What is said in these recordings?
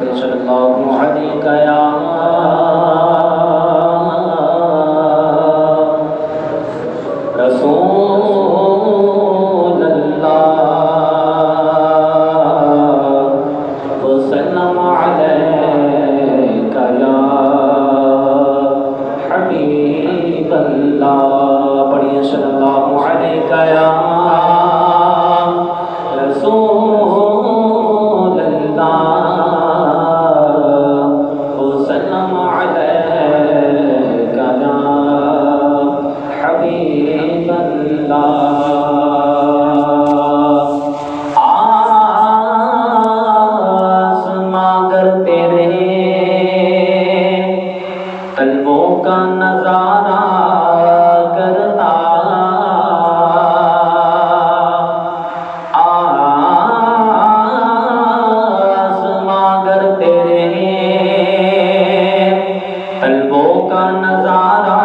صلی اللہ علیہ یا رسول اللہ وسلم علیک یا حبیب اللہ۔ پڑھیے صلی اللہ علیہ یا رسول اللہ وسلم علیک یا حبیب اللہ۔ آسماں گر تیرے قلبوں کا نظارہ کرتا، آسماں گر تیرے قلبوں کا نظارہ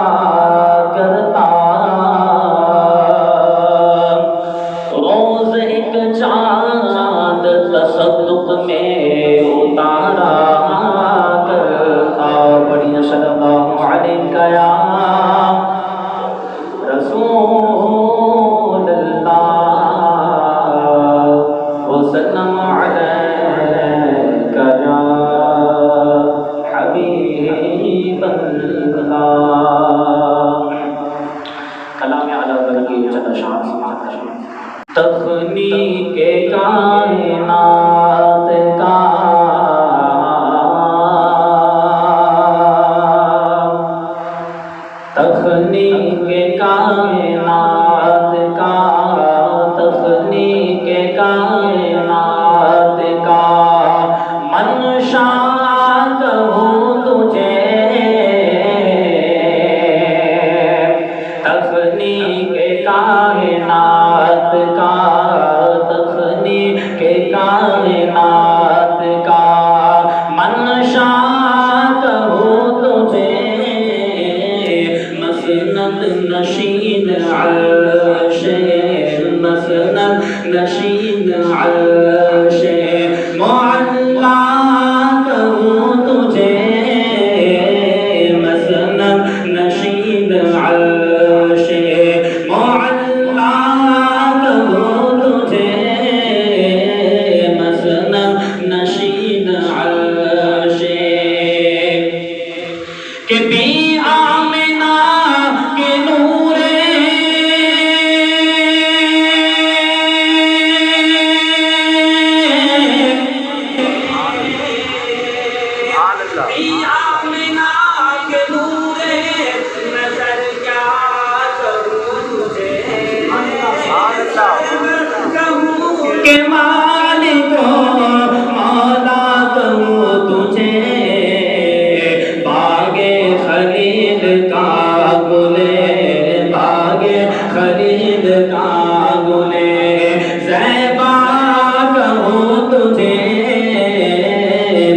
کرتا، روز ایک چاند تصدق میں اتارا کرتا۔ بڑھیا صلی اللہ علیہ یا رسول اللہ وسلم علیک یا حبیب اللہ۔ کلام اعلیٰ کی چند اشعار سماعت کریں۔ تخلیق کائنات کا تخلیق کائنات کا تخلیق کائنات کا منشا کہوں تجھے، تخلیق کائنات کا تخلیق کائنات کا منشا کہوں تجھے، مسند نشین عرش مسند نشین عرش معلا کہوں تجھے، مسند نشین عرش معلا کہوں تجھے، مسند نشین عرش کہ بی آمنہ کے نور بی آمنہ کے نور نظر کیا کروں تجھے، کہوں کہ مالک مولا کہوں تجھے، باغے خلیل کا گلے باغے خلیل کا گلے زیبا کہوں تجھے،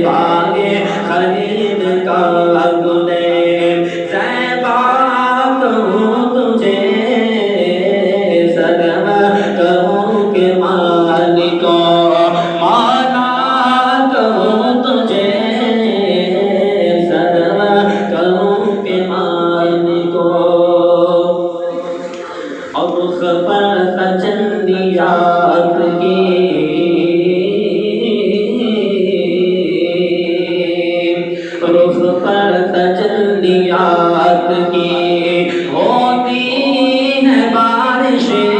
باغے خلیل کا گلے زیبا کہوں تجھے، سلام کہوں کہ مالک مولا کہوں تجھے، سلام کہوں کہ مالک اور رخ پر تجلیات کی رخ پر تجلیات کی ہوتی ہے بارشیں،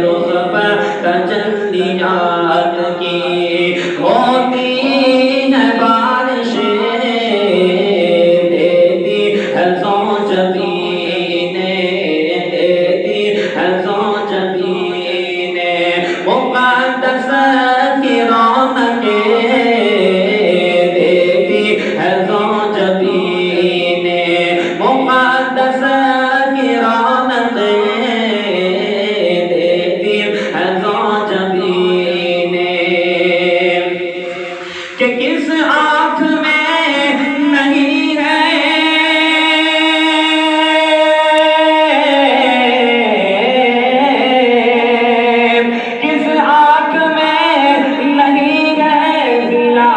رخ پر تجلیات کی ہوتی ہے بارشیں، دیتی ہے سوچ پینے دیتی ہے سوچ پینے، مقدس کی رونقیں دیتی ہے سوچ پینے، مقدس کی رونقیں دیتی ہے سوچ پینے، کہ کس آنکھ میں نہیں ہے کس آنکھ میں نہیں ہے ضیا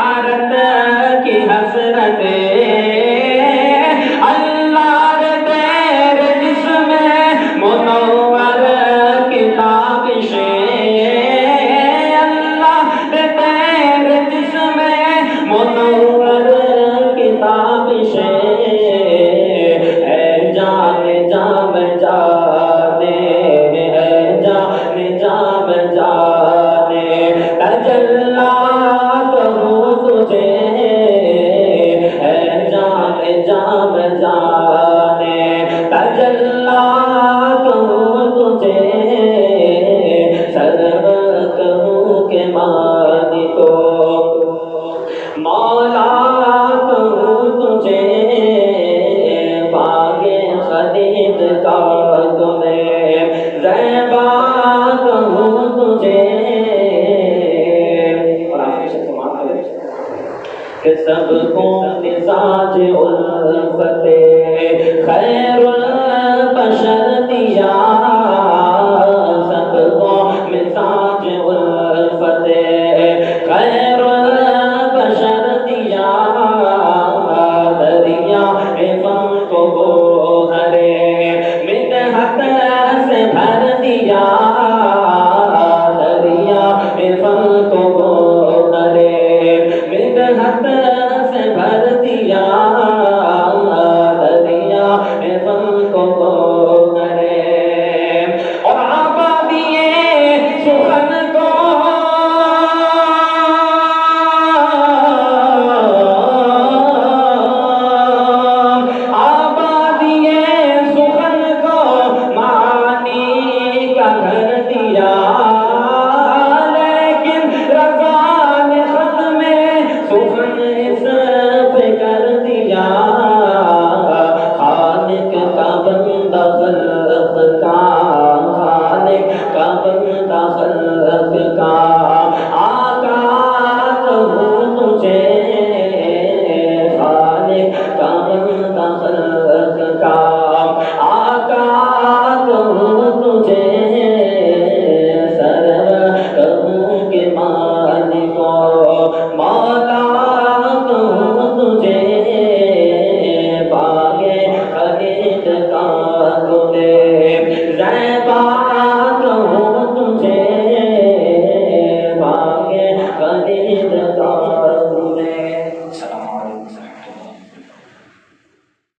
کہ سب کو مزاج الفت خیر البشر دیا، سب کو مزاج الفت خیر